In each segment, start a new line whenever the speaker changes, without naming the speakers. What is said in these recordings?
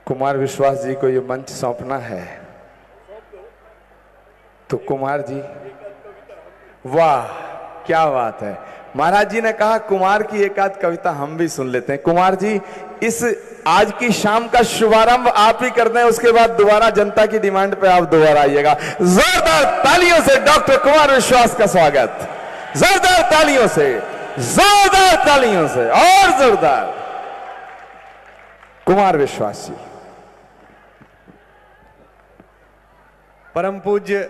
कुमार विश्वास जी को ये मंच सौंपना है तो कुमार जी, वाह क्या बात है। महाराज जी ने कहा कुमार की एक आध कविता हम भी सुन लेते हैं। कुमार जी, इस आज की शाम का शुभारंभ आप ही करते हैं, उसके बाद दोबारा जनता की डिमांड पे आप दोबारा आइएगा। जोरदार तालियों से डॉक्टर कुमार विश्वास का स्वागत, जोरदार तालियों से, जोरदार तालियों से और जोरदार। कुमार विश्वास जी।
परम पूज्य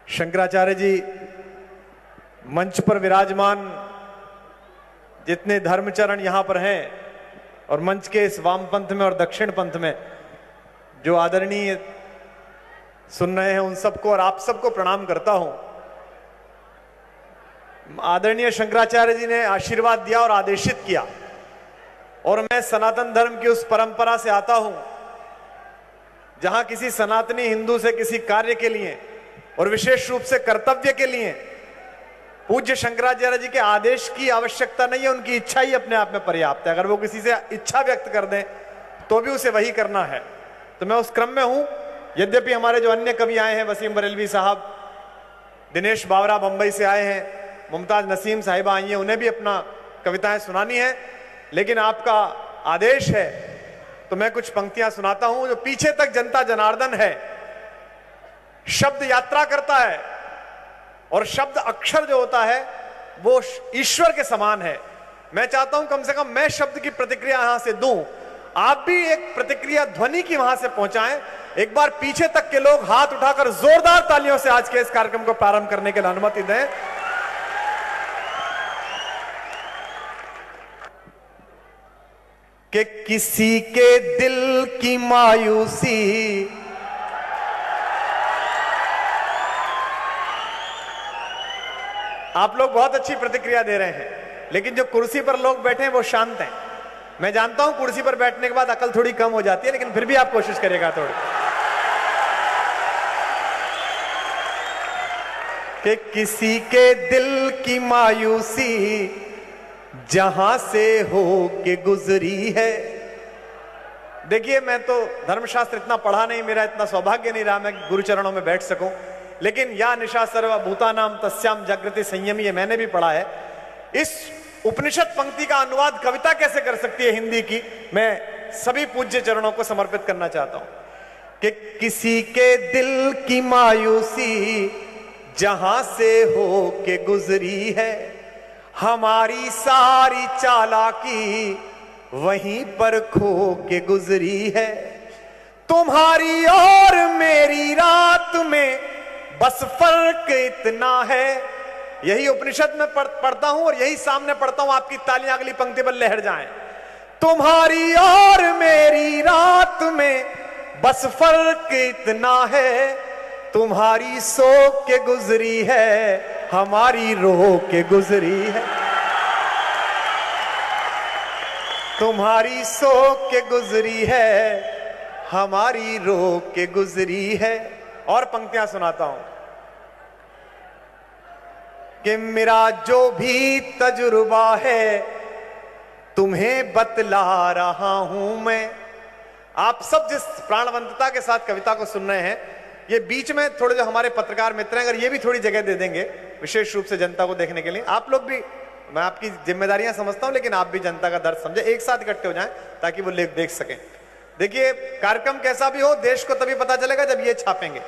शंकराचार्य जी मंच पर विराजमान, जितने धर्मचरण यहां पर हैं और मंच के इस वाम पंथ में और दक्षिण पंथ में जो आदरणीय सुन रहे हैं, उन सबको और आप सबको प्रणाम करता हूं। आदरणीय शंकराचार्य जी ने आशीर्वाद दिया और आदेशित किया, और मैं सनातन धर्म की उस परंपरा से आता हूं जहां किसी सनातनी हिंदू से किसी कार्य के लिए और विशेष रूप से कर्तव्य के लिए पूज्य शंकराचार्य जी के आदेश की आवश्यकता नहीं है, उनकी इच्छा ही अपने आप में पर्याप्त है। अगर वो किसी से इच्छा व्यक्त कर दें तो भी उसे वही करना है। तो मैं उस क्रम में हूं। यद्यपि हमारे जो अन्य कवि आए हैं, वसीम बरेलवी साहब, दिनेश बावरा बंबई से आए हैं, मुमताज नसीम साहिबा आई हैं, उन्हें भी अपना कविताएं सुनानी है, लेकिन आपका आदेश है तो मैं कुछ पंक्तियां सुनाता हूं। जो पीछे तक जनता जनार्दन है, शब्द यात्रा करता है और शब्द अक्षर जो होता है वो ईश्वर के समान है। मैं चाहता हूं कम से कम मैं शब्द की प्रतिक्रिया यहां से दूं, आप भी एक प्रतिक्रिया ध्वनि की वहां से पहुंचाएं। एक बार पीछे तक के लोग हाथ उठाकर जोरदार तालियों से आज के इस कार्यक्रम को प्रारंभ करने के लिए अनुमति दें। कि किसी के दिल की मायूसी आप लोग बहुत अच्छी प्रतिक्रिया दे रहे हैं, लेकिन जो कुर्सी पर लोग बैठे हैं वो शांत हैं। मैं जानता हूं कुर्सी पर बैठने के बाद अकल थोड़ी कम हो जाती है, लेकिन फिर भी आप कोशिश करिएगा थोड़ी। कि किसी के दिल की मायूसी जहां से हो के गुजरी है। देखिए, मैं तो धर्मशास्त्र इतना पढ़ा नहीं, मेरा इतना सौभाग्य नहीं रहा मैं गुरुचरणों में बैठ सकूं, लेकिन या निशा सर्वभूतानाम तस्याम जागृति संयमी, ये मैंने भी पढ़ा है। इस उपनिषद पंक्ति का अनुवाद कविता कैसे कर सकती है हिंदी की, मैं सभी पूज्य चरणों को समर्पित करना चाहता हूं। कि किसी के दिल की मायूसी जहां से हो के गुजरी है, हमारी सारी चालाकी वहीं पर खो के गुजरी है। तुम्हारी और मेरी रात में बस फर्क इतना है। यही उपनिषद में पढ़ता हूं और यही सामने पढ़ता हूं, आपकी तालियां अगली पंक्ति पर लहर जाएं। तुम्हारी और मेरी रात में बस फर्क इतना है, तुम्हारी सो के गुजरी है, हमारी रो के गुजरी है। तुम्हारी सो के गुजरी है, हमारी रो के गुजरी है। और पंक्तियां सुनाता हूं कि मेरा जो भी तजुर्बा है तुम्हें बतला रहा हूं मैं। आप सब जिस प्राणवंतता के साथ कविता को सुन रहे हैं, ये बीच में थोड़े जो हमारे पत्रकार मित्र हैं, अगर ये भी थोड़ी जगह दे देंगे विशेष रूप से जनता को देखने के लिए। आप लोग भी, मैं आपकी जिम्मेदारियां समझता हूं, लेकिन आप भी जनता का दर्द समझे, एक साथ इकट्ठे हो जाएं ताकि वो लोग देख सकें। देखिए, कार्यक्रम कैसा भी हो, देश को तभी पता चलेगा जब ये छापेंगे,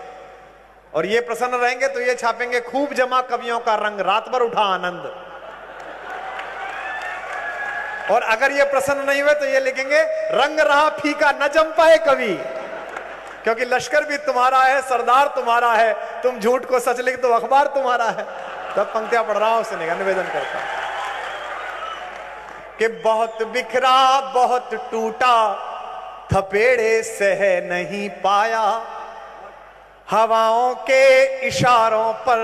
और ये प्रसन्न रहेंगे तो ये छापेंगे, खूब जमा कवियों का रंग, रात भर उठा आनंद। और अगर ये प्रसन्न नहीं हुए तो ये लिखेंगे, रंग रहा फीका न जम पाए कवि, क्योंकि लश्कर भी तुम्हारा है, सरदार तुम्हारा है, तुम झूठ को सच लिख दो, अखबार तुम्हारा है। तब पंक्तियां पढ़ रहा हूं, सुनेगा, निवेदन करता हूं कि बहुत बिखरा बहुत टूटा, थपेड़े सह नहीं पाया, हवाओं के इशारों पर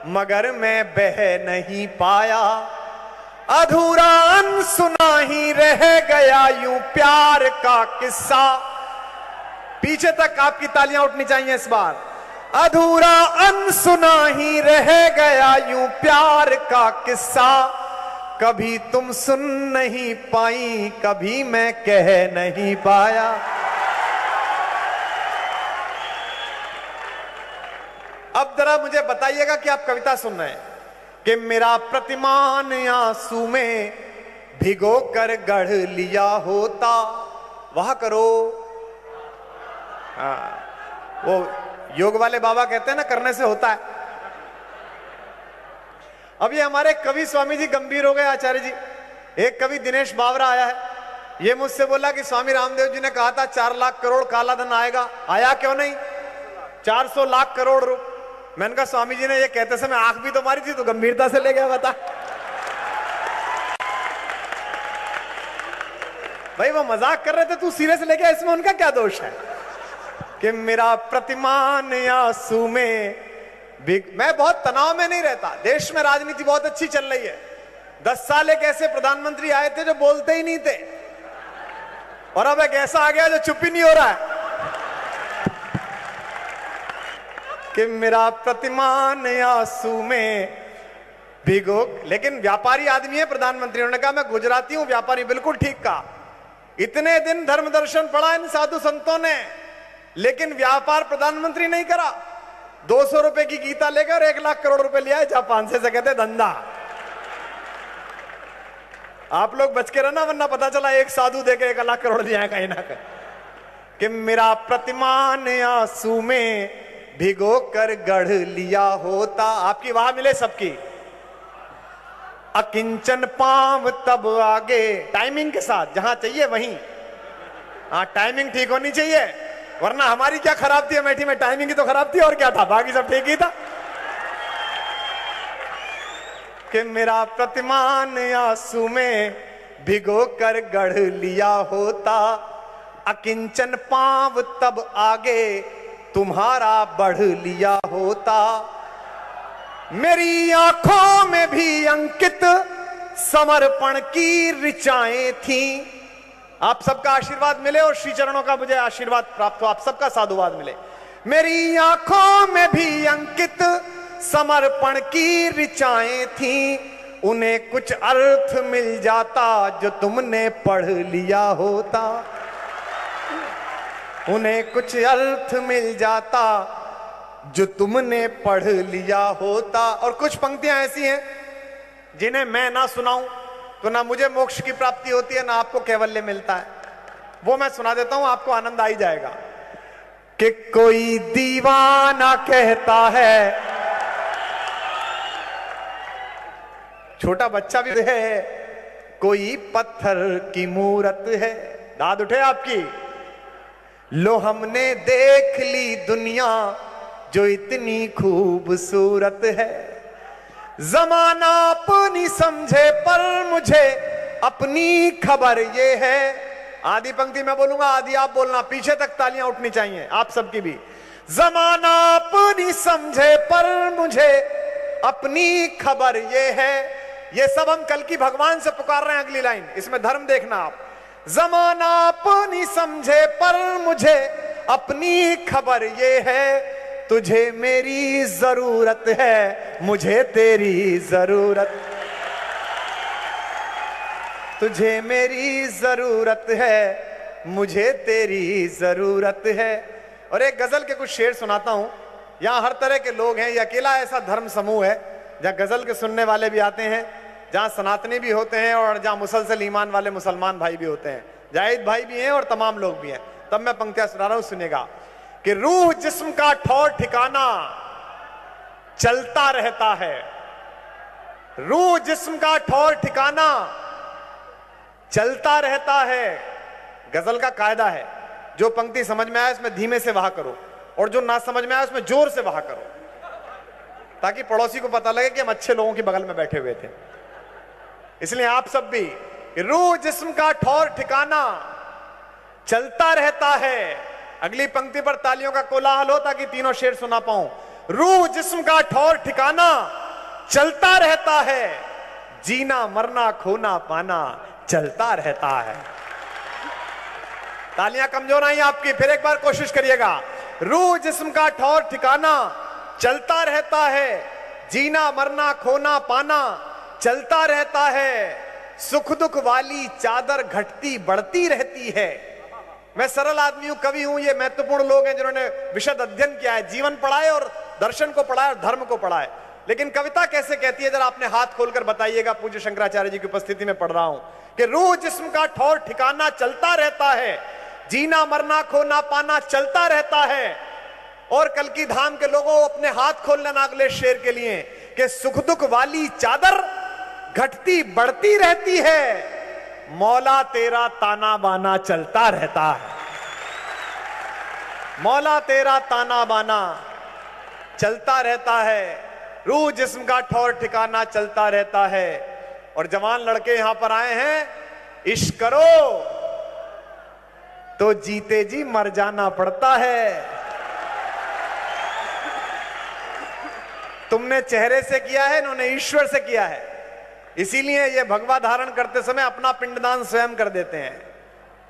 मगर मैं बह नहीं पाया, अधूरा अनसुना ही रह गया यूं प्यार का किस्सा। पीछे तक आपकी तालियां उठनी चाहिए इस बार। अधूरा अनसुना ही रह गया यूं प्यार का किस्सा, कभी तुम सुन नहीं पाई, कभी मैं कह नहीं पाया। अब जरा मुझे बताइएगा कि आप कविता सुन रहे हैं कि मेरा प्रतिमान आंसू में भिगो कर गढ़ लिया होता, वह करो। वो योग वाले बाबा कहते हैं ना, करने से होता है। अब ये हमारे कवि स्वामी जी गंभीर हो गए, आचार्य जी। एक कवि दिनेश बावरा आया है, ये मुझसे बोला कि स्वामी रामदेव जी ने कहा था 4 लाख करोड़ काला धन आएगा, आया क्यों नहीं? 400 लाख करोड़ रुपए। मैंने कहा स्वामी जी ने ये कहते समय आंख भी तो मारी थी, तो गंभीरता से ले गया, बता। भाई वो मजाक कर रहे थे, तू सीरियस ले गया, इसमें उनका क्या दोष है? कि मेरा प्रतिमान आंसू में मैं बहुत तनाव में नहीं रहता। देश में राजनीति बहुत अच्छी चल रही है। 10 साल एक ऐसे प्रधानमंत्री आए थे जो बोलते ही नहीं थे, और अब एक ऐसा आ गया जो चुप ही नहीं हो रहा है। कि मेरा प्रतिमान आंसू में भिगो, लेकिन व्यापारी आदमी है प्रधानमंत्री। उन्होंने कहा मैं गुजराती हूं, व्यापारी। बिल्कुल ठीक कहा। इतने दिन धर्म दर्शन पढ़ा इन साधु संतों ने, लेकिन व्यापार प्रधानमंत्री नहीं करा। 200 रुपए की गीता लेकर 1 लाख करोड़ रुपए लिया है जापान से कहते धंधा। आप लोग बच के रहना, वरना पता चला एक साधु देके 1 लाख करोड़ दिया है कहीं ना कहीं। कि मेरा प्रतिमान आंसू में भिगो कर गढ़ लिया होता। आपकी वाह मिले सबकी। अकिंचन पांव तब आगे, टाइमिंग के साथ, जहां चाहिए वहीं। हाँ, टाइमिंग ठीक होनी चाहिए, वरना हमारी क्या खराब थी अमेठी में? टाइमिंग ही तो खराब थी, और क्या था? बाकी सब ठीक ही था। कि मेरा प्रतिमान आंसू में भिगो कर गढ़ लिया होता, अकिंचन पांव तब आगे तुम्हारा बढ़ लिया होता। मेरी आंखों में भी अंकित समर्पण की ऋचाएं थी। आप सबका आशीर्वाद मिले और श्री चरणों का मुझे आशीर्वाद प्राप्त हो, आप सबका साधुवाद मिले। मेरी आंखों में भी अंकित समर्पण की ऋचाएं थी, उन्हें कुछ अर्थ मिल जाता जो तुमने पढ़ लिया होता। उन्हें कुछ अर्थ मिल जाता जो तुमने पढ़ लिया होता। और कुछ पंक्तियां ऐसी हैं जिन्हें मैं ना सुनाऊं तो ना मुझे मोक्ष की प्राप्ति होती है, ना आपको कैवल्य मिलता है। वो मैं सुना देता हूं, आपको आनंद आ ही जाएगा। कि कोई दीवाना कहता है, छोटा बच्चा भी है, कोई पत्थर की मूरत है। दाद उठे आपकी। लो हमने देख ली दुनिया जो इतनी खूबसूरत है, जमाना अपनी समझे पर मुझे अपनी खबर ये है। आधी पंक्ति मैं बोलूंगा, आधी आप बोलना, पीछे तक तालियां उठनी चाहिए आप सबकी भी। जमाना अपनी समझे पर मुझे अपनी खबर ये है। ये सब हम कल की भगवान से पुकार रहे हैं। अगली लाइन, इसमें धर्म देखना आप। जमाना अपनी समझे पर मुझे अपनी खबर ये है, तुझे मेरी जरूरत है, मुझे तेरी जरूरत। तुझे मेरी जरूरत है, मुझे तेरी जरूरत है। और एक गजल के कुछ शेर सुनाता हूं। यहां हर तरह के लोग हैं। ये अकेला ऐसा धर्म समूह है जहां गजल के सुनने वाले भी आते हैं, जहां सनातनी भी होते हैं, और जहां मुसलसल ईमान वाले मुसलमान भाई भी होते हैं। जाहिद भाई भी हैं और तमाम लोग भी हैं। तब मैं पंक्तियां सुना रहा हूं, सुनिएगा। कि रूह जिस्म का ठौर ठिकाना चलता रहता है। रूह जिस्म का ठौर ठिकाना चलता रहता है। गजल का कायदा है, जो पंक्ति समझ में आए उसमें धीमे से वहा करो, और जो ना समझ में आए उसमें जोर से वहा करो, ताकि पड़ोसी को पता लगे कि हम अच्छे लोगों के बगल में बैठे हुए थे। इसलिए आप सब भी, रूह जिस्म का ठौर ठिकाना चलता रहता है। अगली पंक्ति पर तालियों का कोलाहल हो ताकि तीनों शेर सुना पाऊं। रूह जिस्म का ठौर ठिकाना चलता रहता है, जीना मरना खोना पाना चलता रहता है। तालियां कमजोर आई आपकी, फिर एक बार कोशिश करिएगा। रूह जिस्म का ठौर ठिकाना चलता रहता है, जीना मरना खोना पाना चलता रहता है। सुख दुख वाली चादर घटती बढ़ती रहती है। मैं सरल आदमी हूं, कवि हूं, ये महत्वपूर्ण लोग हैं जिन्होंने विशद अध्ययन किया है, जीवन पढ़ा है और दर्शन को पढ़ा है और धर्म को पढ़ा है। लेकिन कविता कैसे कहती है, जरा आपने हाथ खोलकर बताइएगा। पूज्य शंकराचार्य जी की उपस्थिति में पढ़ रहा हूं कि रूह जिस्म का ठौर ठिकाना चलता रहता है, जीना मरना खोना पाना चलता रहता है। और कल की धाम के लोगों अपने हाथ खोल लेना अगले शेर के लिए कि सुख दुख वाली चादर घटती बढ़ती रहती है, मौला तेरा ताना बाना चलता रहता है। मौला तेरा ताना बाना चलता रहता है, रूह जिस्म का ठौर ठिकाना चलता रहता है। और जवान लड़के यहां पर आए हैं, इश्क करो तो जीते जी मर जाना पड़ता है। तुमने चेहरे से किया है, इन्होंने ईश्वर से किया है, इसीलिए ये भगवा धारण करते समय अपना पिंडदान स्वयं कर देते हैं।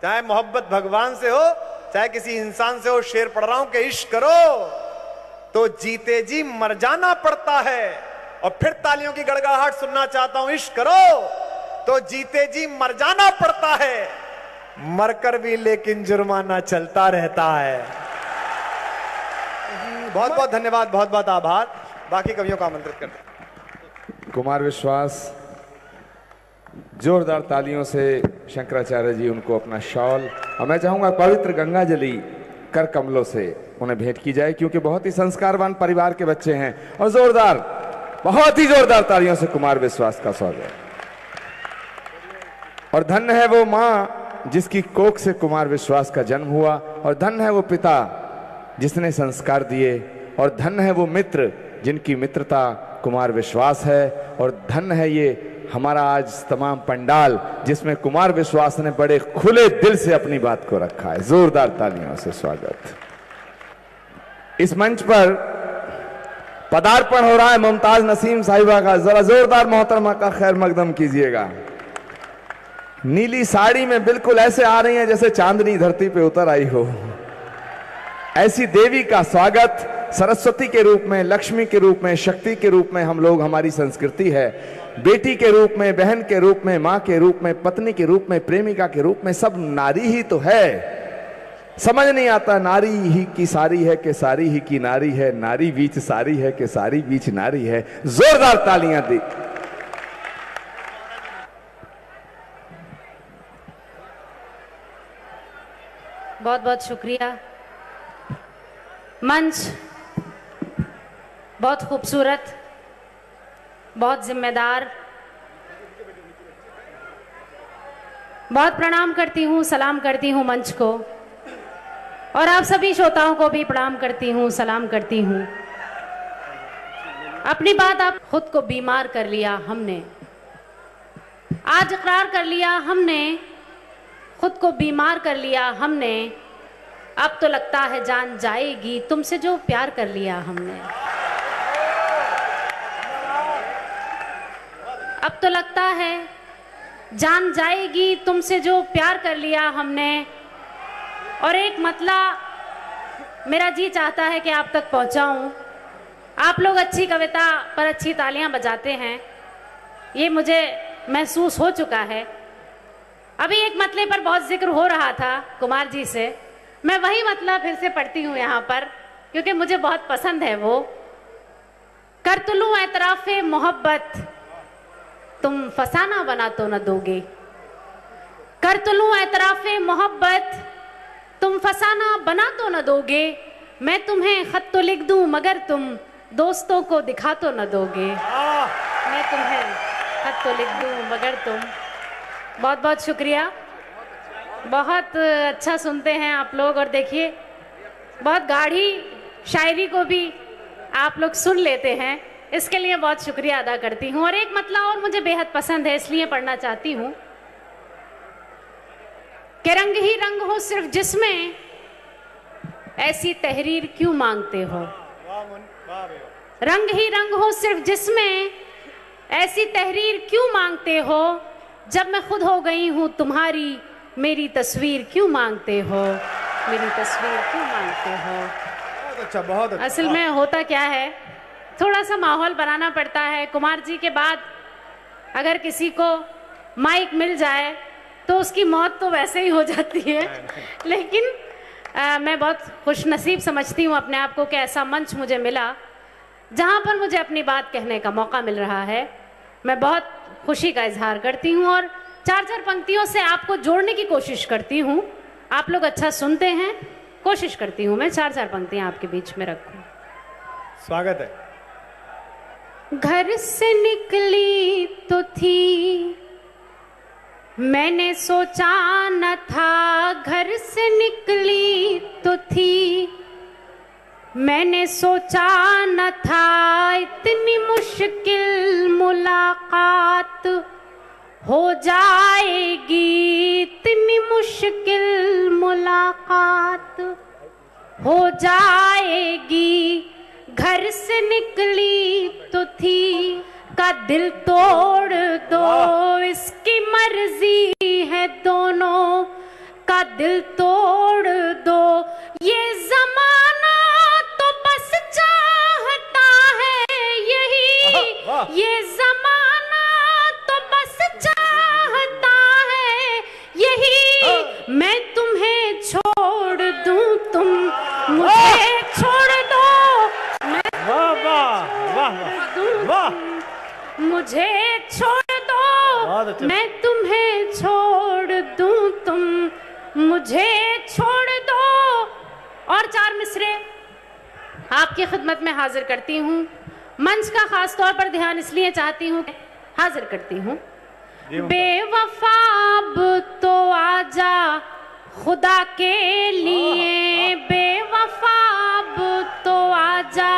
चाहे मोहब्बत भगवान से हो चाहे किसी इंसान से हो। शेर पढ़ रहा हूं कि इश्क करो तो जीते जी मर जाना पड़ता है। और फिर तालियों की गड़गड़ाहट सुनना चाहता हूं। इश्क करो तो जीते जी मर जाना पड़ता है, मरकर भी लेकिन जुर्माना चलता रहता है। बहुत बहुत धन्यवाद, बहुत बहुत आभार। बाकी कवियों का आमंत्रित करते हैं।
कुमार विश्वास, जोरदार तालियों से शंकराचार्य जी उनको अपना शॉल और मैं चाहूंगा पवित्र गंगा जली कर कमलों से उन्हें भेंट की जाए, क्योंकि बहुत ही संस्कारवान परिवार के बच्चे हैं। और जोरदार, बहुत ही जोरदार तालियों से कुमार विश्वास का स्वागत। और धन्य है वो मां जिसकी कोख से कुमार विश्वास का जन्म हुआ, और धन्य है वो पिता जिसने संस्कार दिए, और धन्य है वो मित्र जिनकी मित्रता कुमार विश्वास है, और धन्य है ये हमारा आज तमाम पंडाल जिसमें कुमार विश्वास ने बड़े खुले दिल से अपनी बात को रखा है। जोरदार तालियों से स्वागत। इस मंच पर पदार्पण हो रहा है मुमताज नसीम साहिबा का, जरा जोरदार मोहतरमा का खैर मकदम कीजिएगा। नीली साड़ी में बिल्कुल ऐसे आ रही हैं जैसे चांदनी धरती पे उतर आई हो। ऐसी देवी का स्वागत सरस्वती के रूप में, लक्ष्मी के रूप में, शक्ति के रूप में हम लोग, हमारी संस्कृति है। बेटी के रूप में, बहन के रूप में, मां के रूप में, पत्नी के रूप में, प्रेमिका के रूप में, सब नारी ही तो है। समझ नहीं आता नारी ही की सारी है कि सारी ही की नारी है, नारी बीच सारी है कि सारी बीच नारी है। जोरदार तालियां दी।
बहुत बहुत शुक्रिया। मंच बहुत खूबसूरत, बहुत जिम्मेदार। बहुत प्रणाम करती हूँ, सलाम करती हूँ मंच को, और आप सभी श्रोताओं को भी प्रणाम करती हूँ, सलाम करती हूँ। अपनी बात आप खुद को बीमार कर लिया हमने, आज इकरार कर लिया हमने, खुद को बीमार कर लिया हमने। अब तो लगता है जान जाएगी तुमसे जो प्यार कर लिया हमने। अब तो लगता है जान जाएगी तुमसे जो प्यार कर लिया हमने। और एक मतला मेरा जी चाहता है कि आप तक पहुंचाऊं। आप लोग अच्छी कविता पर अच्छी तालियां बजाते हैं, ये मुझे महसूस हो चुका है। अभी एक मतले पर बहुत जिक्र हो रहा था कुमार जी से, मैं वही मतला फिर से पढ़ती हूँ यहाँ पर, क्योंकि मुझे बहुत पसंद है वो। कर तुलूं एतराफ़े मोहब्बत तुम फसाना बना तो न दोगे। कर तुलूं एतराफ़े मोहब्बत तुम फसाना बना तो न दोगे। मैं तुम्हें खत तो लिख दूं मगर तुम दोस्तों को दिखा तो न दोगे। मैं तुम्हें खत तो लिख दूं मगर तुम। बहुत बहुत शुक्रिया, बहुत अच्छा सुनते हैं आप लोग। और देखिए बहुत गाढ़ी शायरी को भी आप लोग सुन लेते हैं, इसके लिए बहुत शुक्रिया अदा करती हूँ। और एक मतला और मुझे बेहद पसंद है, इसलिए पढ़ना चाहती हूँ कि रंग ही रंग हो सिर्फ जिसमें ऐसी तहरीर क्यों मांगते हो। रंग ही रंग हो सिर्फ जिसमें ऐसी तहरीर क्यों मांगते हो। जब मैं खुद हो गई हूँ तुम्हारी मेरी तस्वीर क्यों मांगते हो। मेरी तस्वीर क्यों मांगते हो।
बहुत अच्छा, बहुत अच्छा।
असल में होता क्या है, थोड़ा सा माहौल बनाना पड़ता है। कुमार जी के बाद अगर किसी को माइक मिल जाए तो उसकी मौत तो वैसे ही हो जाती है, लेकिन मैं बहुत खुशनसीब समझती हूँ अपने आप को कि ऐसा मंच मुझे मिला जहां पर मुझे अपनी बात कहने का मौका मिल रहा है, मैं बहुत खुशी का इजहार करती हूं और चार चार पंक्तियों से आपको जोड़ने की कोशिश करती हूं। आप लोग अच्छा सुनते हैं, कोशिश करती हूं मैं चार चार पंक्तियां आपके बीच में रखूं।
स्वागत है।
घर से निकली तो थी, मैंने सोचा न था, घर से निकली तो थी, मैंने सोचा न था, इतनी मुश्किल मुलाकात हो जाएगी, इतनी मुश्किल मुलाकात हो जाएगी। घर से निकली तो थी का दिल तोड़ दो, इसकी मर्जी है दोनों का दिल तोड़ दो। ये जमाना तो बस चाहता है यही, ये जमाना तो बस चाहता है यही। मैं तुम्हें छोड़ दूं, तुम मुझे छोड़ दो,
वाह वाह वाह वाह,
मुझे छोड़ दो, मैं तुम्हें छोड़ दूं, तुम मुझे छोड़ दो। और चार मिसरे आपकी खिदमत में हाजिर करती हूँ। मंच का खास तौर पर ध्यान इसलिए चाहती हूँ, हाजिर करती हूँ। बेवफा अब तो आजा खुदा के लिए, बेवफा अब तो आजा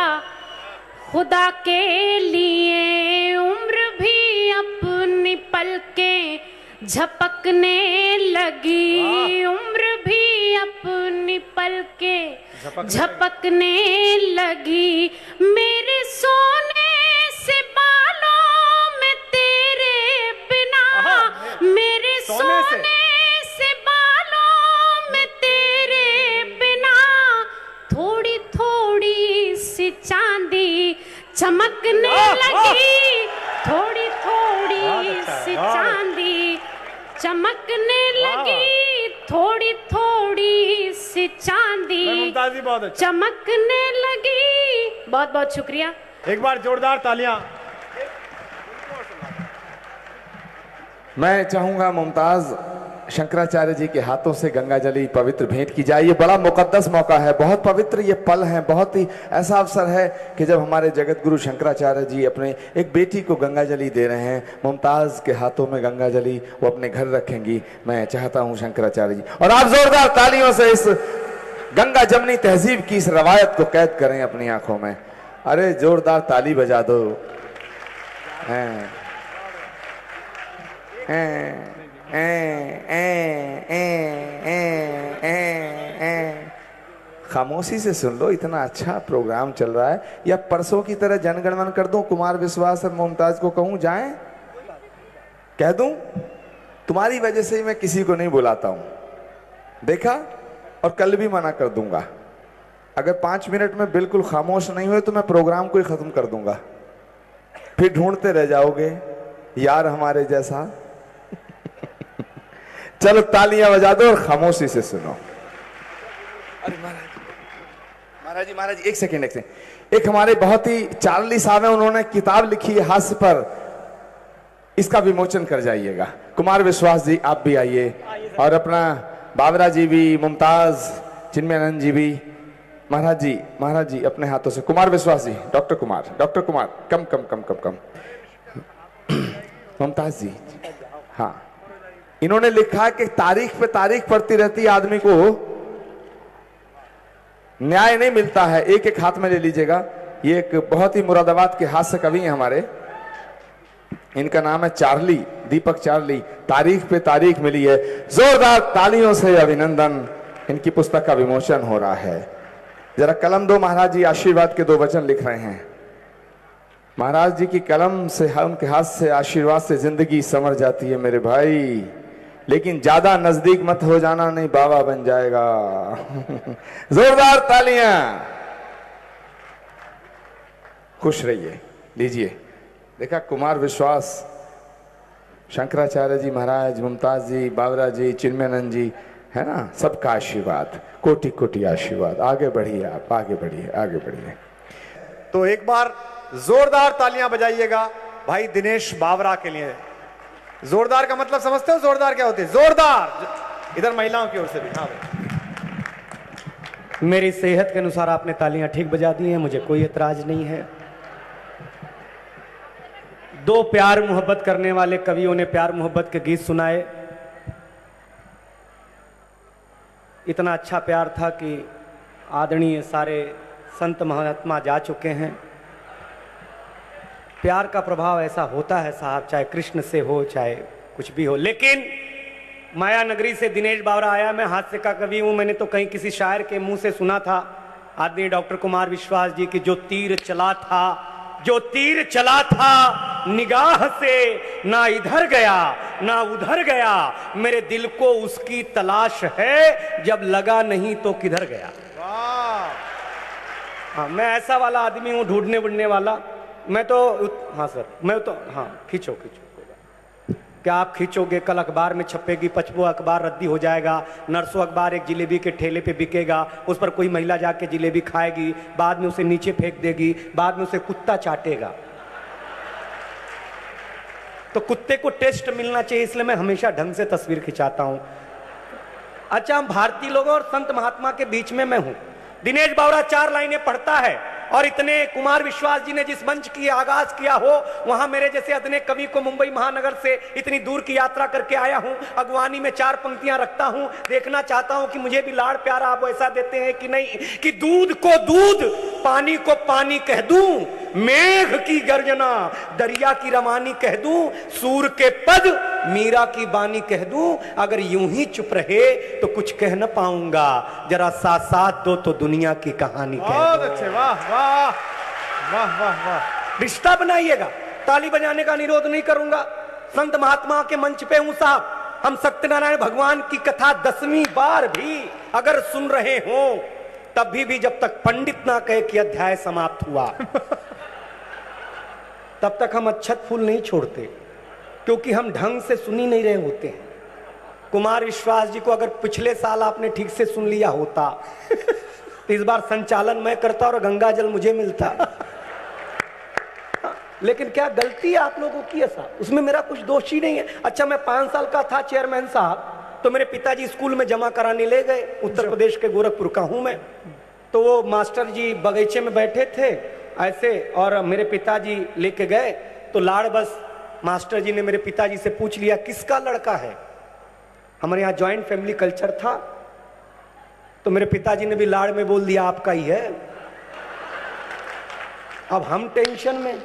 खुदा के लिए। उम्र भी अपनी पलकें झपकने लगी, उम्र भी अपनी पलकें झपकने लगी। मेरे सोने से बालों में तेरे बिना, मेरे सोने से बालों में तेरे बिना, थोड़ी थोड़ी सी चांदी चमकने लगी, थोड़ी थोड़ी सी चांदी चमकने लगी, थोड़ी थोड़ी सी चांदी चमकने लगी। बहुत बहुत शुक्रिया।
एक बार जोरदार तालियां।
मैं चाहूंगा मुमताज शंकराचार्य जी के हाथों से गंगाजली पवित्र भेंट की जाए। ये बड़ा मुकद्दस मौका है, बहुत पवित्र ये पल है, बहुत ही ऐसा अवसर है कि जब हमारे जगत गुरु शंकराचार्य जी अपने एक बेटी को गंगाजली दे रहे हैं। मुमताज के हाथों में गंगाजली वो अपने घर रखेंगी। मैं चाहता हूं शंकराचार्य जी, और आप जोरदार तालियों से इस गंगा जमनी तहजीब की इस रवायत को कैद करें अपनी आंखों में। अरे जोरदार ताली बजा दो। खामोशी से सुन लो, इतना अच्छा प्रोग्राम चल रहा है। या परसों की तरह जनगणमन कर दूं, कुमार विश्वास और मुमताज को कहूं जाएं, कह दूं? तुम्हारी वजह से ही मैं किसी को नहीं बुलाता हूं, देखा? और कल भी मना कर दूंगा। अगर 5 मिनट में बिल्कुल खामोश नहीं हुए तो मैं प्रोग्राम को ही खत्म कर दूंगा। फिर ढूंढते रह जाओगे यार हमारे जैसा। चलो तालियां बजा दो और खामोशी से सुनो। अरे महाराज जी एक सेकेंड एक हमारे बहुत ही चार्ली साहब है, उन्होंने किताब लिखी है हास्य पर, इसका विमोचन कर जाइएगा। कुमार विश्वास जी आप भी आइए, और अपना बाबरा जी भी, मुमताज, चिन्मयानंद जी भी। महाराज जी अपने हाथों से। कुमार विश्वास जी, डॉक्टर कुमार कम। मुमताज जी, हाँ, इन्होंने लिखा कि तारीख पे तारीख पड़ती रहती है, आदमी को न्याय नहीं मिलता है। एक एक हाथ में ले लीजिएगा। ये एक बहुत ही मुरादाबाद के हास्य कवि हैं हमारे, इनका नाम है चार्ली, दीपक चार्ली। तारीख पे तारीख मिली है। जोरदार तालियों से अभिनंदन। इनकी पुस्तक का विमोचन हो रहा है। जरा कलम दो महाराज जी, आशीर्वाद के 2 वचन लिख रहे हैं। महाराज जी की कलम से, उनके हाथ से, आशीर्वाद से जिंदगी संवर जाती है मेरे भाई। लेकिन ज्यादा नजदीक मत हो जाना, नहीं बाबा बन जाएगा। जोरदार तालियां। खुश रहिए। लीजिए, देखा कुमार विश्वास, शंकराचार्य जी महाराज, मुमताज जी, बाबरा जी, चिन्मयानंद जी, है ना, सबका आशीर्वाद, कोटि कोटि आशीर्वाद। आगे बढ़िए आप, आगे बढ़िए।
तो एक बार जोरदार तालियां बजाइएगा भाई दिनेश बावरा के लिए। जोरदार का मतलब समझते हो? जोरदार क्या होती है? जोरदार। इधर महिलाओं की ओर से भी। हाँ भाई,
मेरी सेहत के अनुसार आपने तालियां ठीक बजा दी हैं, मुझे कोई एतराज नहीं है। दो प्यार मोहब्बत करने वाले कवियों ने प्यार मोहब्बत के गीत सुनाए। इतना अच्छा प्यार था कि आदरणीय सारे संत महात्मा जा चुके हैं। प्यार का प्रभाव ऐसा होता है साहब, चाहे कृष्ण से हो चाहे कुछ भी हो। लेकिन माया नगरी से दिनेश बावरा आया। मैं हास्य का कवि हूं। मैंने तो कहीं किसी शायर के मुंह से सुना था, आदरणीय डॉक्टर कुमार विश्वास जी की, जो तीर चला था निगाह से, ना इधर गया ना उधर गया, मेरे दिल को उसकी तलाश है, जब लगा नहीं तो किधर गया। हाँ, मैं ऐसा वाला आदमी हूं, ढूंढने बुढ़ने वाला। मैं तो, हाँ सर, मैं तो, हाँ खींचो क्या आप खींचोगे? कल अखबार में छपेगी, पचपो अखबार रद्दी हो जाएगा, नरसों अखबार एक जिलेबी के ठेले पे बिकेगा, उस पर कोई महिला जाके जिलेबी खाएगी, बाद में उसे नीचे फेंक देगी, बाद में उसे कुत्ता चाटेगा। तो कुत्ते को टेस्ट मिलना चाहिए, इसलिए मैं हमेशा ढंग से तस्वीर खिंचाता हूं। अच्छा, हम भारतीय लोगों और संत महात्मा के बीच में मैं हूं। दिनेश बावरा 4 लाइनें पढ़ता है और इतने कुमार विश्वास जी ने जिस मंच की आगाज किया हो, वहां मेरे जैसे अदने कवि को मुंबई महानगर से इतनी दूर की यात्रा करके आया हूं, अगवानी में 4 पंक्तियां रखता हूं, देखना चाहता हूं कि मुझे भी लाड़ प्यार आप ऐसा देते हैं कि नहीं, कि दूध को दूध, पानी को पानी कह दूं, मेघ की गर्जना, दरिया की रवानी कह दूं, सूर के पद, मीरा की बानी कह दूं, अगर यूं ही चुप रहे तो कुछ कह न पाऊंगा, जरा साथ साथ दो तो दुनिया की कहानी कह दो।
बहुत अच्छे, वाह वाह वाह वाह वाह।
रिश्ता बनाइएगा। ताली बजाने का निरोध नहीं करूंगा। संत महात्मा के मंच पे हूं साहब। हम सत्यनारायण भगवान की कथा 10वीं बार भी अगर सुन रहे हो, तब भी जब तक पंडित ना कहे कि अध्याय समाप्त हुआ तब तक हम अच्छत फूल नहीं छोड़ते, क्योंकि हम ढंग से सुन ही नहीं रहे होते हैं। कुमार विश्वास जी को अगर पिछले साल आपने ठीक से सुन लिया होता तो इस बार संचालन मैं करता और गंगा जल मुझे मिलता। लेकिन क्या गलती आप लोगों की है साहब, उसमें मेरा कुछ दोष ही नहीं है। अच्छा, मैं 5 साल का था चेयरमैन साहब, तो मेरे पिताजी स्कूल में जमा कराने ले गए। उत्तर प्रदेश के गोरखपुर का हूं मैं। तो वो मास्टर जी बगीचे में बैठे थे ऐसे, और मेरे पिताजी लेके गए। तो लाड़ बस मास्टर जी ने मेरे पिताजी से पूछ लिया, किसका लड़का है? हमारे यहाँ ज्वाइंट फैमिली कल्चर था। तो मेरे पिताजी ने भी लाड़ में बोल दिया, आपका ही है। अब हम टेंशन में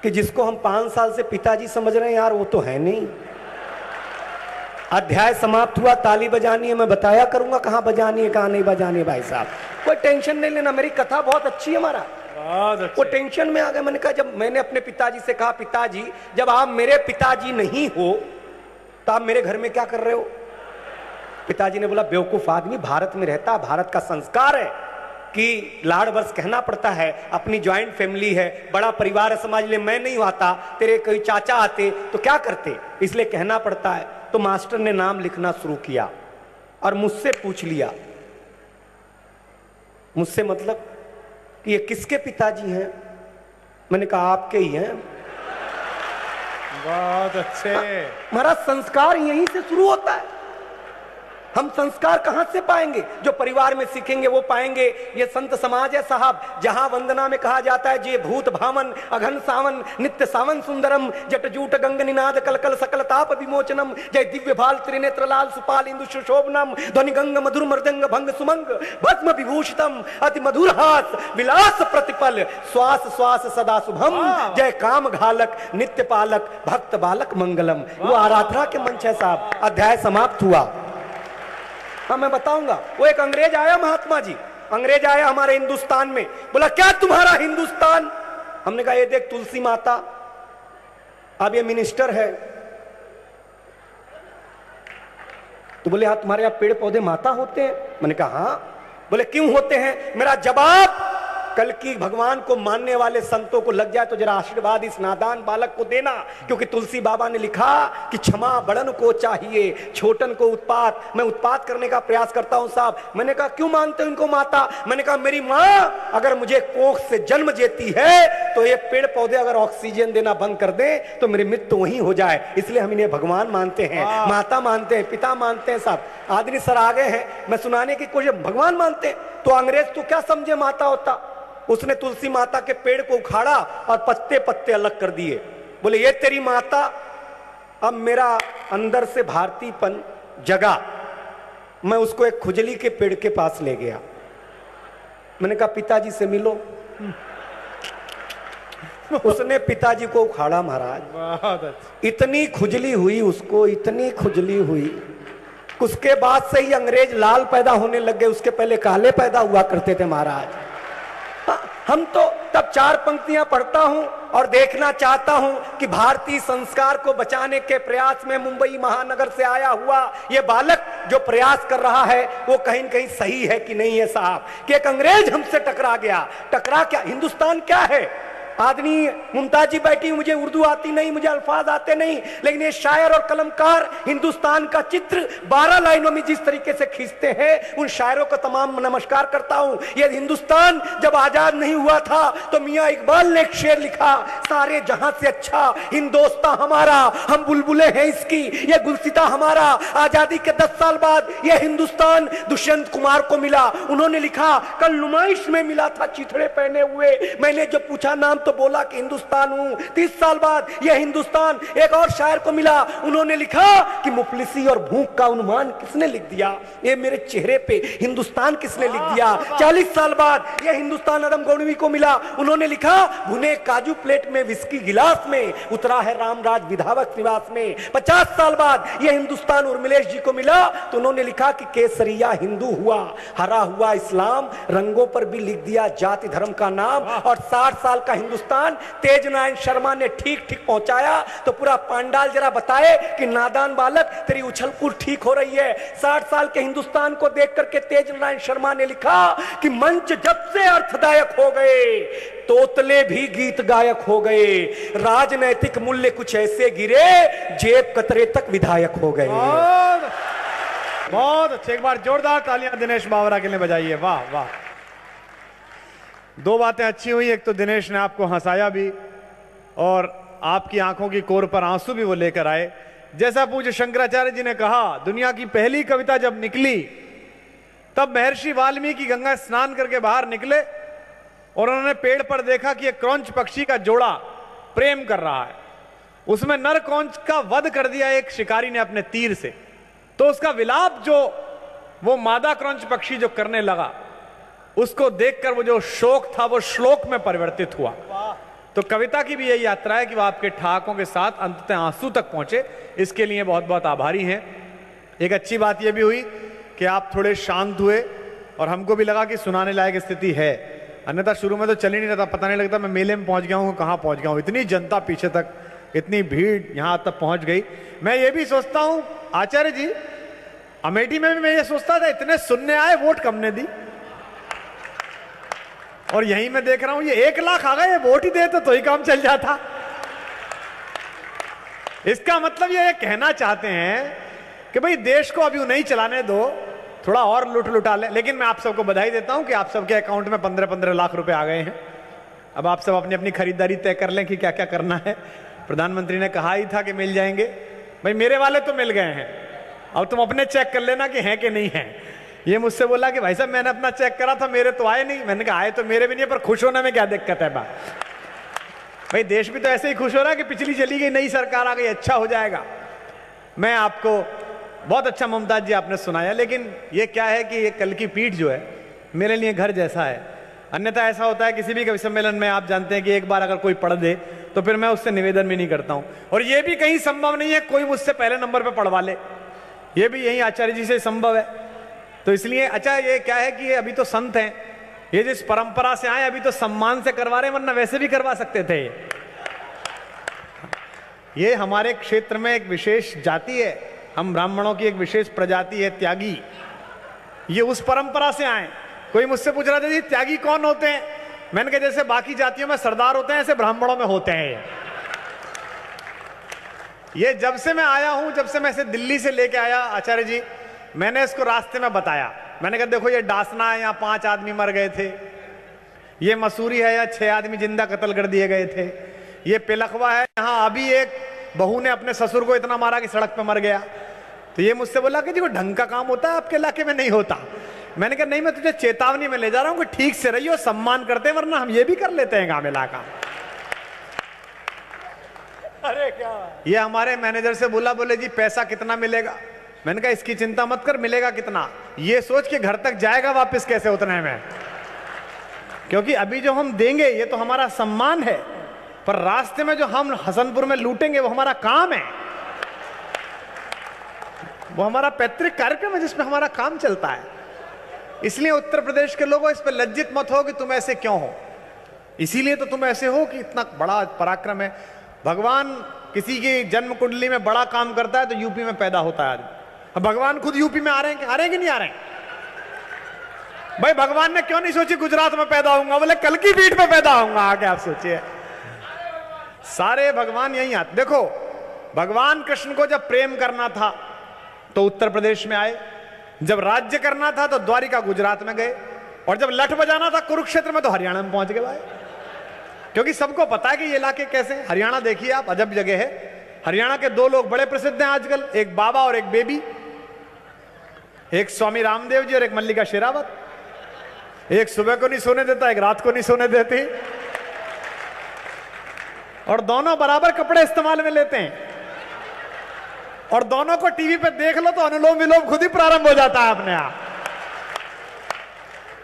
कि जिसको हम 5 साल से पिताजी समझ रहे हैं, यार वो तो है नहीं। अध्याय समाप्त हुआ, ताली बजानी है, मैं बताया करूंगा कहां बजानी है कहां नहीं बजानी है। भाई साहब कोई टेंशन नहीं लेना, मेरी कथा बहुत अच्छी है। हमारा वो टेंशन में आ गए। मैंने कहा, जब मैंने अपने पिताजी से कहा, पिताजी जब आप मेरे पिताजी नहीं हो तो आप मेरे घर में क्या कर रहे हो? पिताजी ने बोला, बेवकूफ आदमी, भारत में रहता, भारत का संस्कार है कि लाड़ बस कहना पड़ता है, अपनी ज्वाइंट फैमिली है, बड़ा परिवार है, समाज ले। मैं नहीं आता, तेरे कोई चाचा आते तो क्या करते, इसलिए कहना पड़ता है। तो मास्टर ने नाम लिखना शुरू किया और मुझसे पूछ लिया, मुझसे मतलब कि ये किसके पिताजी हैं? मैंने कहा, आपके ही हैं।
बहुत अच्छे।
हमारा संस्कार यहीं से शुरू होता है। हम संस्कार कहां से पाएंगे? जो परिवार में सीखेंगे वो पाएंगे। ये संत समाज है साहब, जहां वंदना में कहा जाता है, जे भूत भावन अघन सावन नित्य सावन सुंदरम, जटजूट गंग निनाद कलकल सकल ताप विमोचनम, जय दिव्य भाल त्रिनेत्र लाल सुपाल इंदु सुशोभनम, ध्वनि गंग मधुर मृदंग भंग सुमंग, भस्म विभूषितम अति मधुर हास विलास प्रतिपल, श्वास श्वास सदा शुभम, जय काम घालक नित्य पालक भक्त बालक मंगलम। वो आराधना के मंच है साहब। अध्याय समाप्त हुआ। हाँ, मैं बताऊंगा। वो एक अंग्रेज आया, महात्मा जी, अंग्रेज आया हमारे हिंदुस्तान में, बोला, क्या तुम्हारा हिंदुस्तान? हमने कहा, ये देख तुलसी माता, अब ये मिनिस्टर है। तो बोले, हाँ तुम्हारे यहाँ पेड़ पौधे माता होते हैं? मैंने कहा हाँ। बोले, क्यों होते हैं? मेरा जवाब, कल की भगवान को मानने वाले संतों को लग जाए तो जरा आशीर्वाद इस नादान बालक को देना, क्योंकि तुलसी बाबा ने लिखा कि क्षमा बड़न को चाहिए, छोटन को उत्पात। मैं उत्पात करने का प्रयास करता हूं साहब। मैंने कहा क्यों मानते हो इनको माता? मैंने कहा मेरी माँ अगर मुझे कोख से जन्म देती है तो ये पेड़ पौधे अगर ऑक्सीजन देना बंद कर दे तो मेरी मृत्यु वहीं हो जाए, इसलिए हम इन्हें भगवान मानते हैं, माता मानते हैं, पिता मानते हैं साहब। आदमी सर आ गए हैं, मैं सुनाने की कोशिश, भगवान मानते हैं तो अंग्रेज तो क्या समझे माता होता। उसने तुलसी माता के पेड़ को उखाड़ा और पत्ते पत्ते अलग कर दिए, बोले ये तेरी माता। अब मेरा अंदर से भारतीयपन जगा, मैं उसको एक खुजली के पेड़ के पास ले गया। मैंने कहा पिताजी से मिलो। उसने पिताजी को उखाड़ा महाराज, इतनी खुजली हुई उसको, इतनी खुजली हुई। उसके बाद से ही अंग्रेज लाल पैदा होने लग गए, उसके पहले काले पैदा हुआ करते थे महाराज। हम तो तब 4 पंक्तियां पढ़ता हूं और देखना चाहता हूं कि भारतीय संस्कार को बचाने के प्रयास में मुंबई महानगर से आया हुआ यह बालक जो प्रयास कर रहा है वो कहीं न कहीं सही है कि नहीं है साहब। कि एक अंग्रेज हमसे टकरा गया, टकरा क्या, हिंदुस्तान क्या है? आदमी मुमताज जी बैठी, मुझे उर्दू आती नहीं, मुझे अल्फाज आते नहीं, लेकिन ये शायर और कलमकार हिंदुस्तान का चित्र 12 लाइनों में जिस तरीके से खींचते हैं, उन शायरों का तमाम नमस्कार करता हूं। ये हिंदुस्तान जब आजाद नहीं हुआ था तो मियां इकबाल ने एक शेर लिखा, सारे जहां से अच्छा हिंदोस्तां हमारा, हम बुलबुले हैं इसकी, ये गुलसिता हमारा। आजादी के 10 साल बाद ये हिंदुस्तान दुष्यंत कुमार को मिला। उन्होंने लिखा, कल नुमाइश में मिला था चिथड़े पहने हुए, मैंने जब पूछा नाम तो बोला कि हिंदुस्तान हूं। 30 साल बाद यह हिंदुस्तान एक और शायर को मिला, उन्होंने लिखा कि मुफलिसी और भूख का अनुमान किसने लिख दिया, ये मेरे चेहरे पे हिंदुस्तान किसने लिख दिया। 40 साल बाद यह हिंदुस्तान अदम गौड़वी को मिला, उन्होंने लिखा भुने काजू प्लेट में विस्की गिलास में उतरा है रामराज विधावक निवास में। 50 साल बाद यह हिंदुस्तान उर्मिलेश जी को मिला तो उन्होंने लिखा कि केसरिया हिंदू हुआ, हरा हुआ इस्लाम, रंगों पर भी लिख दिया जाति धर्म का नाम। और 60 साल का हिंदुस्तान तेज नारायण शर्मा ने ठीक ठीक पहुंचाया तो पूरा पांडाल जरा बताए कि नादान बालक तेरी उछलकूद ठीक हो रही है। 60 साल के हिंदुस्तान को देख करके तेज नारायण शर्मा ने लिखा कि मंच जब से अर्थदायक हो गए तोतले भी गीत गायक हो गए, राजनैतिक मूल्य कुछ ऐसे गिरे जेब कतरे तक विधायक हो गए।
बहुत अच्छे, एक बार जोरदार तालियां दिनेश बावरा के लिए बजाइए। वाह वाह, 2 बातें अच्छी हुई, एक तो दिनेश ने आपको हंसाया भी और आपकी आंखों की कोर पर आंसू भी वो लेकर आए। जैसा पूज्य शंकराचार्य जी ने कहा, दुनिया की पहली कविता जब निकली तब महर्षि वाल्मीकि गंगा स्नान करके बाहर निकले और उन्होंने पेड़ पर देखा कि एक क्रौंच पक्षी का जोड़ा प्रेम कर रहा है। उसमें नर क्रौंच का वध कर दिया एक शिकारी ने अपने तीर से, तो उसका विलाप जो वो मादा क्रौंच पक्षी जो करने लगा, उसको देखकर वो जो शोक था वो श्लोक में परिवर्तित हुआ। तो कविता की भी यही यात्रा है कि वो आपके ठहाकों के साथ अंततः आंसू तक पहुंचे, इसके लिए बहुत बहुत आभारी हैं। एक अच्छी बात यह भी हुई कि आप थोड़े शांत हुए और हमको भी लगा कि सुनाने लायक स्थिति है, अन्यथा शुरू में तो चल ही नहीं रहता, पता नहीं लगता मैं मेले में पहुंच गया हूं, कहां पहुंच गया हूं। इतनी जनता पीछे तक, इतनी भीड़ यहां तक पहुंच गई। मैं ये भी सोचता हूं आचार्य जी, अमेठी में भी मैं ये सोचता था इतने सुनने आए, वोट कम ने दी, और यहीं मैं देख रहा हूं ये 1 लाख आ गए, वोट ही दे तो ही काम चल जाता। इसका मतलब ये कहना चाहते हैं कि भाई देश को अभी नहीं चलाने दो, थोड़ा और लुटा ले। लेकिन मैं आप सबको बधाई देता हूं कि आप सबके अकाउंट में 15-15 लाख रुपए आ गए हैं। अब आप सब अपनी अपनी खरीदारी तय कर लें कि क्या क्या करना है। प्रधानमंत्री ने कहा ही था कि मिल जाएंगे, भाई मेरे वाले तो मिल गए हैं, अब तुम अपने चेक कर लेना कि हैं कि नहीं है। ये मुझसे बोला कि भाई साहब मैंने अपना चेक करा था, मेरे तो आए नहीं। मैंने कहा आए तो मेरे भी नहीं, पर खुश होने में क्या दिक्कत है बा? भाई देश भी तो ऐसे ही खुश हो रहा है कि पिछली चली गई, नई सरकार आ गई, अच्छा हो जाएगा। मैं आपको बहुत अच्छा मुमताज जी आपने सुनाया, लेकिन ये क्या है कि ये कल की पीठ जो है मेरे लिए घर जैसा है। अन्यथा ऐसा होता है किसी भी कवि सम्मेलन में, आप जानते हैं कि एक बार अगर कोई पढ़ दे तो फिर मैं उससे निवेदन भी नहीं करता हूं, और ये भी कहीं संभव नहीं है कोई मुझसे पहले नंबर पर पढ़वा ले, ये भी यही आचार्य जी से संभव है। तो इसलिए अच्छा ये क्या है कि ये अभी तो संत हैं, ये जिस परंपरा से आए अभी तो सम्मान से करवा रहे हैं, वरना वैसे भी करवा सकते थे। ये हमारे क्षेत्र में एक विशेष जाति है, हम ब्राह्मणों की एक विशेष प्रजाति है त्यागी, ये उस परंपरा से आए। कोई मुझसे पूछ रहा था जी त्यागी कौन होते हैं, मैंने कहा जैसे बाकी जातियों में सरदार होते हैं ऐसे ब्राह्मणों में होते हैं ये जब से मैं आया हूं, जब से मैं इसे दिल्ली से लेके आया आचार्य जी, मैंने इसको रास्ते में बताया। मैंने कहा देखो ये डासना है, यहाँ 5 आदमी मर गए थे, ये मसूरी है, यहाँ 6 आदमी जिंदा कत्ल कर दिए गए थे, ये पिलखवा है, यहाँ अभी एक बहू ने अपने ससुर को इतना मारा कि सड़क पे मर गया। तो ये मुझसे बोला कि जी वो ढंग का काम होता है आपके इलाके में नहीं होता। मैंने कहा नहीं, मैं तुझे चेतावनी में ले जा रहा हूं कि ठीक से रहियो, सम्मान करते हैं, वरना हम ये भी कर लेते हैं काम इलाका।
अरे क्या
ये हमारे मैनेजर से बोला, बोले जी पैसा कितना मिलेगा। मैंने कहा इसकी चिंता मत कर, मिलेगा कितना ये सोच के घर तक जाएगा वापस कैसे उतने में, क्योंकि अभी जो हम देंगे ये तो हमारा सम्मान है, पर रास्ते में जो हम हसनपुर में लूटेंगे वो हमारा काम है, वो हमारा पैतृक कार्यक्रम है जिसमें हमारा काम चलता है। इसलिए उत्तर प्रदेश के लोगों इस पर लज्जित मत हो कि तुम ऐसे क्यों हो, इसीलिए तो तुम ऐसे हो कि इतना बड़ा पराक्रम है। भगवान किसी की जन्म कुंडली में बड़ा काम करता है तो यूपी में पैदा होता है आदमी। अब भगवान खुद यूपी में आ रहे हैं कि नहीं आ रहे हैं? भाई भगवान ने क्यों नहीं सोची गुजरात में पैदा होऊंगा, बोले कल की पीठ पे पैदा होऊंगा, आगे आप सोचिए। सारे भगवान यही आते। देखो भगवान कृष्ण को जब प्रेम करना था तो उत्तर प्रदेश में आए, जब राज्य करना था तो द्वारिका गुजरात में गए, और जब लठ बजाना था कुरुक्षेत्र में तो हरियाणा में पहुंच गए भाई, क्योंकि सबको पता है कि ये इलाके कैसे हैं। हरियाणा देखिए आप, अजब जगह है। हरियाणा के 2 लोग बड़े प्रसिद्ध हैं आजकल, एक बाबा और एक बेबी, एक स्वामी रामदेव जी और एक मल्लिका शेरावत। एक सुबह को नहीं सोने देता, एक रात को नहीं सोने देती, और दोनों बराबर कपड़े इस्तेमाल में लेते हैं, और दोनों को टीवी पे देख लो तो अनुलोम विलोम खुद ही प्रारंभ हो जाता है अपने आप।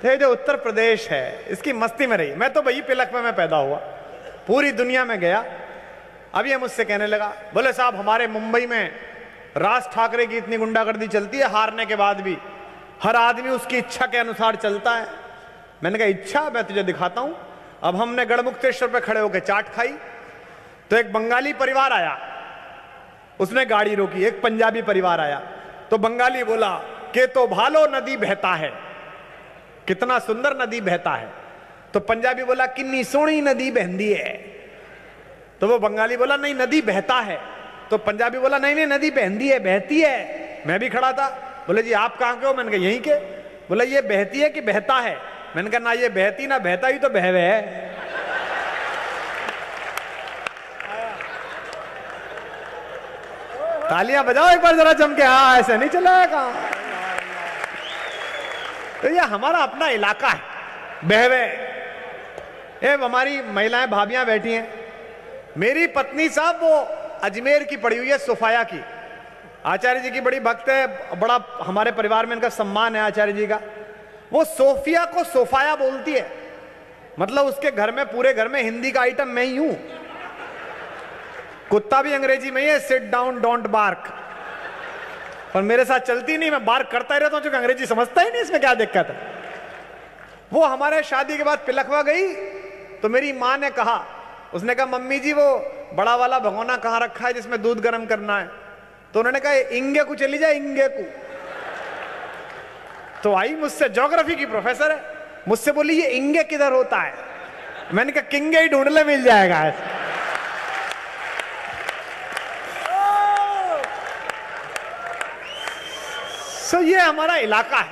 ये जो उत्तर प्रदेश है इसकी मस्ती में रही। मैं तो भाई पिलख में मैं पैदा हुआ, पूरी दुनिया में गया। अब ये मुझसे कहने लगा, बोले साहब हमारे मुंबई में राज ठाकरे की इतनी गुंडागर्दी चलती है, हारने के बाद भी हर आदमी उसकी इच्छा के अनुसार चलता है। मैंने कहा इच्छा, मैं तुझे दिखाता हूं। अब हमने गढ़मुक्तेश्वर पे खड़े होकर चाट खाई तो एक बंगाली परिवार आया, उसने गाड़ी रोकी। एक पंजाबी परिवार आया तो बंगाली बोला कि तो भालो नदी बहता है, कितना सुंदर नदी बहता है। तो पंजाबी बोला किन्नी सोहनी नदी बहती है। तो वो बंगाली बोला नहीं नदी बहता है। तो पंजाबी बोला नहीं नहीं नदी बहती है, बहती है। मैं भी खड़ा था। बोले जी आप कहां के हो? मैंने कहा यहीं के। बोला ये बहती है कि बहता है? मैंने कहा ना ये बहती ना बहता, ही तो बहवे है। तालियां बजाओ एक बार जरा जम के। हाँ ऐसे नहीं चलाएगा। तो ये हमारा अपना इलाका है, बहवे। ये हमारी महिलाएं भाभियां बैठी हैं। मेरी पत्नी साहब वो अजमेर की पड़ी हुई है, सोफाया की। आचार्य जी की बड़ी भक्त है, बड़ा हमारे परिवार में इनका सम्मान है आचार्य जी का। वो सोफिया को सोफाया बोलती है, मतलब उसके घर में, पूरे घर में हिंदी का आइटम मैं ही हूं। कुत्ता भी अंग्रेजी में ही है, सिट डाउन डोंट बार्क, पर मेरे साथ चलती नहीं, मैं बार्क करता ही रहता हूं क्योंकि अंग्रेजी समझता ही नहीं, इसमें क्या दिक्कत है। वो हमारे शादी के बाद पिलखवा गई तो मेरी मां ने कहा, उसने कहा मम्मी जी वो बड़ा वाला भगोना कहां रखा है जिसमें दूध गर्म करना है? तो उन्होंने कहा इंगे को चली जाए, इंगे को। तो आई मुझसे, ज्योग्राफी की प्रोफेसर है, मुझसे बोली ये इंगे किधर होता है? मैंने कहा किंगे ही ढूंढ ले, मिल जाएगा। सो ये हमारा इलाका है,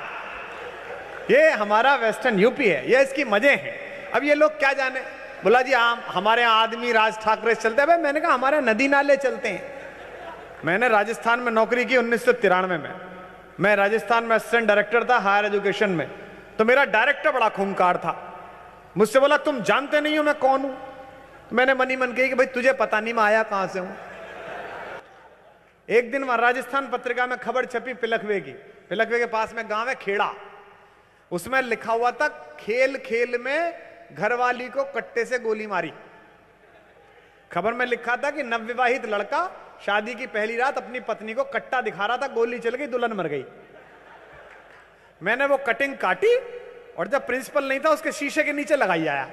ये हमारा वेस्टर्न यूपी है, ये इसकी मजे हैं। अब ये लोग क्या जाने। बोला जी हमारे यहाँ आदमी राज ठाकरे चलते हैं। भाई मैंने कहा हमारे नदी नाले चलते हैं। मैंने राजस्थान में नौकरी की 1993 में। मैं राजस्थान में असिस्टेंट डायरेक्टर था हायर एजुकेशन में। तो मेरा डायरेक्टर बड़ा खूंखार था, मुझसे बोला तुम जानते नहीं हो मैं कौन हूं? तो मैंने मनी मन कही कि भाई तुझे पता नहीं मैं आया कहां से हूं। एक दिन वहां राजस्थान पत्रिका में खबर छपी पिलखवे की। पिलखवे के पास में गांव है खेड़ा, उसमें लिखा हुआ था खेल खेल में घरवाली को कट्टे से गोली मारी। खबर में लिखा था कि नवविवाहित लड़का शादी की पहली रात अपनी पत्नी को कट्टा दिखा रहा था, गोली चल गई, दुल्हन मर गई। मैंने वो कटिंग काटी और जब प्रिंसिपल नहीं था उसके शीशे के नीचे लगाई आया।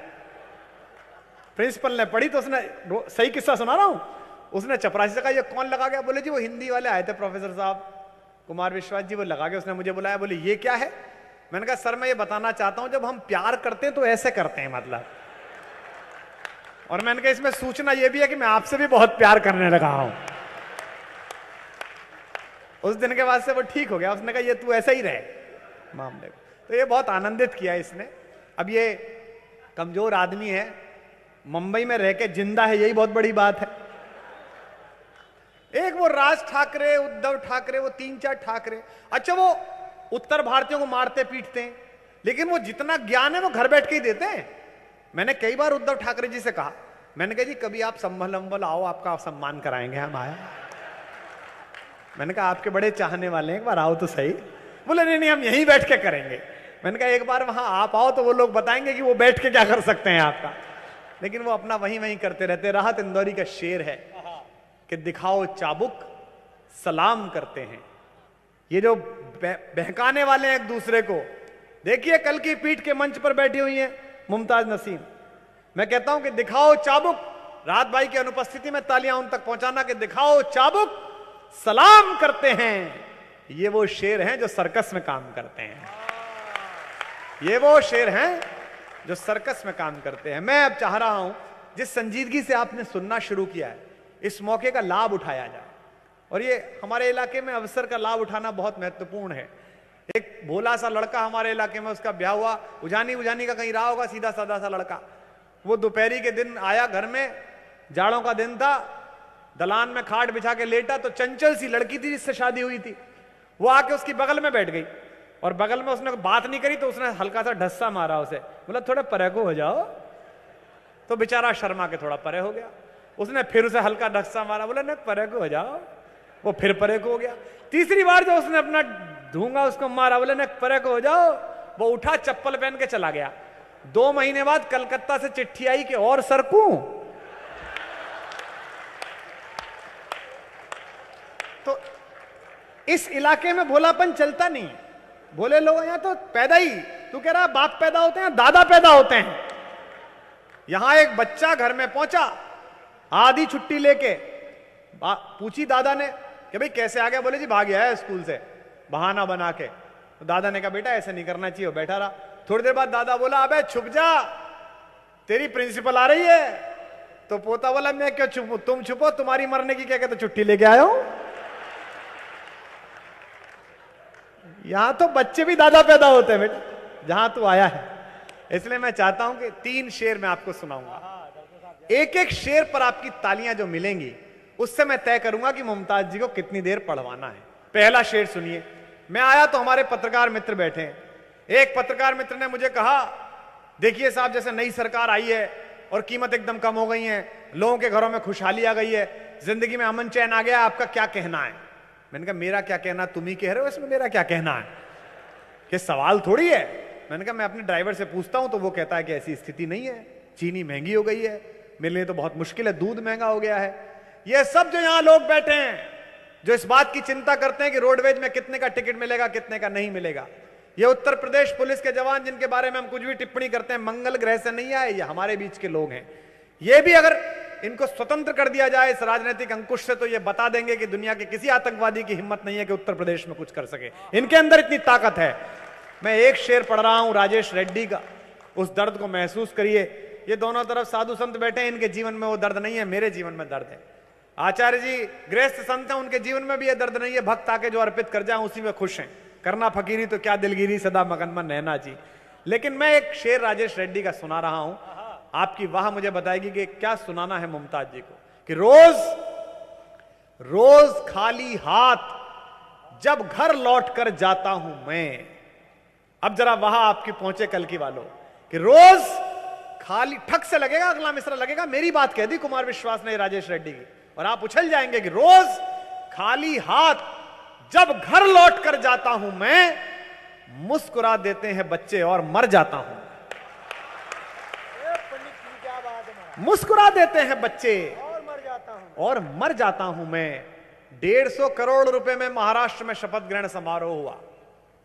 प्रिंसिपल ने पढ़ी तो उसने, सही किस्सा सुना रहा हूं, उसने चपरासी से कहा ये कौन लगा गया? बोले जी वो हिंदी वाले आए थे प्रोफेसर साहब कुमार विश्वास जी, वो लगा गए। उसने मुझे बुलाया, बोले ये क्या है? मैंने कहा सर मैं ये बताना चाहता हूं जब हम प्यार करते हैं तो ऐसे करते हैं, मतलब और मैंने कहा इसमें सूचना यह भी है कि मैं आपसे भी बहुत प्यार करने लगा हूं। उस दिन के बाद से वो ठीक हो गया, उसने कहा ये तू ऐसा ही रहे मामले को। तो ये बहुत आनंदित किया इसने। अब ये कमजोर आदमी है, मुंबई में रह के जिंदा है, यही बहुत बड़ी बात है। एक वो राज ठाकरे, उद्धव ठाकरे, वो 3-4 ठाकरे, अच्छा वो उत्तर भारतीयों को मारते पीटते हैं, लेकिन वो जितना ज्ञान है वो घर बैठ के ही देते हैं। मैंने कई बार उद्धव ठाकरे जी से कहा, मैंने कहा जी कभी आप संभल आओ, आपका सम्मान कराएंगे हम। आया, मैंने कहा आपके बड़े चाहने वाले हैं, एक बार आओ तो सही। बोले नहीं हम यहीं बैठ के करेंगे। मैंने कहा एक बार वहां आप आओ तो वो लोग बताएंगे कि वो बैठ के क्या कर सकते हैं आपका, लेकिन वो अपना वहीं करते रहते। राहत इंदौरी का शेर है कि दिखाओ चाबुक सलाम करते हैं। ये जो बहकाने वाले हैं एक दूसरे को, देखिए कल की पीठ के मंच पर बैठी हुई है मुमताज नसीम। मैं कहता हूं कि दिखाओ चाबुक, राहत भाई की अनुपस्थिति में तालियां उन तक पहुंचाना कि दिखाओ चाबुक सलाम करते हैं। ये वो शेर हैं जो सर्कस में काम करते हैं, ये वो शेर हैं जो सर्कस में काम करते हैं। मैं अब चाह रहा हूं जिस संजीदगी से आपने सुनना शुरू किया है, इस मौके का लाभ उठाया जाए। और ये हमारे इलाके में अवसर का लाभ उठाना बहुत महत्वपूर्ण है। एक भोला सा लड़का हमारे इलाके में, उसका ब्याह हुआ, उजानी का कहीं रहा होगा, सीधा साधा सा लड़का। वो दोपहरी के दिन आया घर में, जाड़ों का दिन था, दलान में खाट बिछा के लेटा, तो चंचल सी लड़की थी जिससे शादी हुई थी, वो आके उसकी बगल में बैठ गई और बगल में उसने बात नहीं करी तो उसने हल्का सा ढस्सा मारा उसे, बोला थोड़ा परे को हो जाओ। तो बेचारा शर्मा के थोड़ा परे हो गया। उसने फिर उसे हल्का ढस्सा मारा, बोला नहीं परे को हो जाओ। वो फिर परे को हो गया। तीसरी बार जो उसने अपना ढूंगा उसको मारा, बोले नहीं परे को हो जाओ। वो उठा, चप्पल पहन के चला गया। 2 महीने बाद कलकत्ता से चिट्ठी आई कि और सरकूं। तो इस इलाके में भोलापन चलता नहीं। भोले लोग यहां तो पैदा ही, तू कह रहा बाप पैदा होते हैं, दादा पैदा होते हैं। यहां एक बच्चा घर में पहुंचा आधी छुट्टी लेके, पूछी दादा ने कि भाई कैसे आ गया, बोले जी भाग गया है स्कूल से बहाना बना के। तो दादा ने कहा बेटा ऐसे नहीं करना चाहिए, बैठा रहा। थोड़ी देर बाद दादा बोला अबे छुप जा, तेरी प्रिंसिपल आ रही है। तो पोता बोला मैं क्यों छुपूं, तुम छुपो, तुम्हारी मरने की क्या कहते, छुट्टी लेके आया हूं। यहां तो बच्चे भी दादा पैदा होते हैं बेटा, जहां तू आया है। इसलिए मैं चाहता हूं कि 3 शेर मैं आपको सुनाऊंगा, एक एक शेर पर आपकी तालियां जो मिलेंगी उससे मैं तय करूंगा कि मुमताज जी को कितनी देर पढ़वाना है। पहला शेर सुनिए। मैं आया तो हमारे पत्रकार मित्र बैठे हैं। एक पत्रकार मित्र ने मुझे कहा देखिए साहब जैसे नई सरकार आई है और कीमत एकदम कम हो गई है, लोगों के घरों में खुशहाली आ गई है, जिंदगी में अमन चैन आ गया, आपका क्या कहना है। मैंने कहा मेरा क्या कहना, तुम ही कह रहे हो, इसमें मेरा क्या कहना है, कि सवाल थोड़ी है। मैंने कहा मैं अपने ड्राइवर से पूछता हूं तो वो कहता है कि ऐसी स्थिति नहीं है, चीनी महंगी हो गई है, मेरे लिए तो बहुत मुश्किल है, दूध महंगा हो गया है। ये सब जो यहां लोग बैठे हैं जो इस बात की चिंता करते हैं कि रोडवेज में कितने का टिकट मिलेगा, कितने का नहीं मिलेगा, ये उत्तर प्रदेश पुलिस के जवान जिनके बारे में हम कुछ भी टिप्पणी करते हैं, मंगल ग्रह से नहीं आए, ये हमारे बीच के लोग हैं। ये भी अगर इनको स्वतंत्र कर दिया जाए इस राजनीतिक अंकुश से तो ये बता देंगे कि दुनिया के किसी आतंकवादी की हिम्मत नहीं है कि उत्तर प्रदेश में कुछ कर सके, इनके अंदर इतनी ताकत है। मैं एक शेर पढ़ रहा हूं राजेश रेड्डी का, उस दर्द को महसूस करिए। ये दोनों तरफ साधु संत बैठे हैं, इनके जीवन में वो दर्द नहीं है, मेरे जीवन में दर्द है। आचार्य जी गृहस्थ संत हैं, उनके जीवन में भी ये दर्द नहीं है, भक्त आके जो अर्पित कर जाए उसी में खुश हैं, करना फकीरी तो क्या दिलगिरी सदा मगनमन नैना जी। लेकिन मैं एक शेर राजेश रेड्डी का सुना रहा हूं, आपकी वाह मुझे बताएगी कि क्या सुनाना है मुमताज जी को। कि रोज रोज खाली हाथ जब घर लौट कर जाता हूं मैं, अब जरा वहां आपकी पहुंचे कल की वालों, कि रोज खाली, ठक से लगेगा, अगला मिश्रा लगेगा, मेरी बात कह दी कुमार विश्वास ने राजेश रेड्डी की, और आप उछल जाएंगे कि रोज खाली हाथ जब घर लौट कर जाता हूं मैं, मुस्कुरा देते हैं बच्चे और मर जाता हूं। मुस्कुरा देते हैं बच्चे और मर जाता हूं मैं। 150 करोड़ रुपए में महाराष्ट्र में शपथ ग्रहण समारोह हुआ,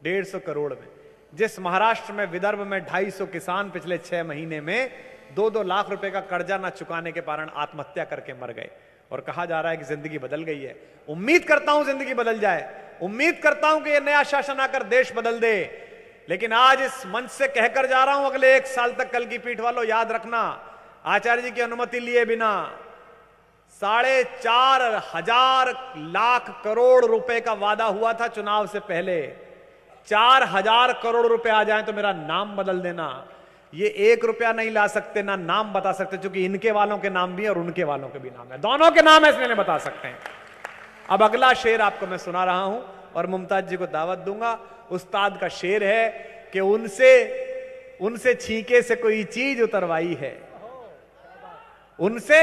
150 करोड़ में, जिस महाराष्ट्र में विदर्भ में 250 किसान पिछले 6 महीने में 2-2 लाख रुपए का कर्जा ना चुकाने के कारण आत्महत्या करके मर गए। और कहा जा रहा है कि जिंदगी बदल गई है। उम्मीद करता हूं जिंदगी बदल जाए, उम्मीद करता हूं कि यह नया शासन आकर देश बदल दे। लेकिन आज इस मंच से कहकर जा रहा हूं, अगले 1 साल तक कल की पीठ वालों याद रखना, आचार्य जी की अनुमति लिए बिना 4,500 लाख करोड़ रुपए का वादा हुआ था चुनाव से पहले। 4,000 करोड़ रुपए आ जाए तो मेरा नाम बदल देना। ये 1 रुपया नहीं ला सकते, ना नाम बता सकते, क्योंकि इनके वालों के नाम भी है और उनके वालों के भी नाम है, दोनों के नाम है, इसलिए नहीं बता सकते हैं। अब अगला शेर आपको मैं सुना रहा हूं और मुमताज जी को दावत दूंगा। उस्ताद का शेर है कि उनसे छींके से कोई चीज उतरवाई है। उनसे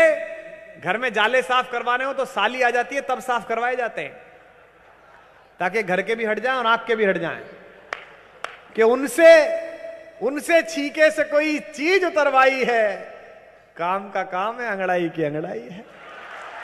घर में जाले साफ करवाने हो तो साली आ जाती है, तब साफ करवाए जाते हैं, ताकि घर के भी हट जाएं और आंख के भी हट जाएं। कि उनसे छींके से कोई चीज उतरवाई है, काम का काम है, अंगड़ाई की अंगड़ाई है।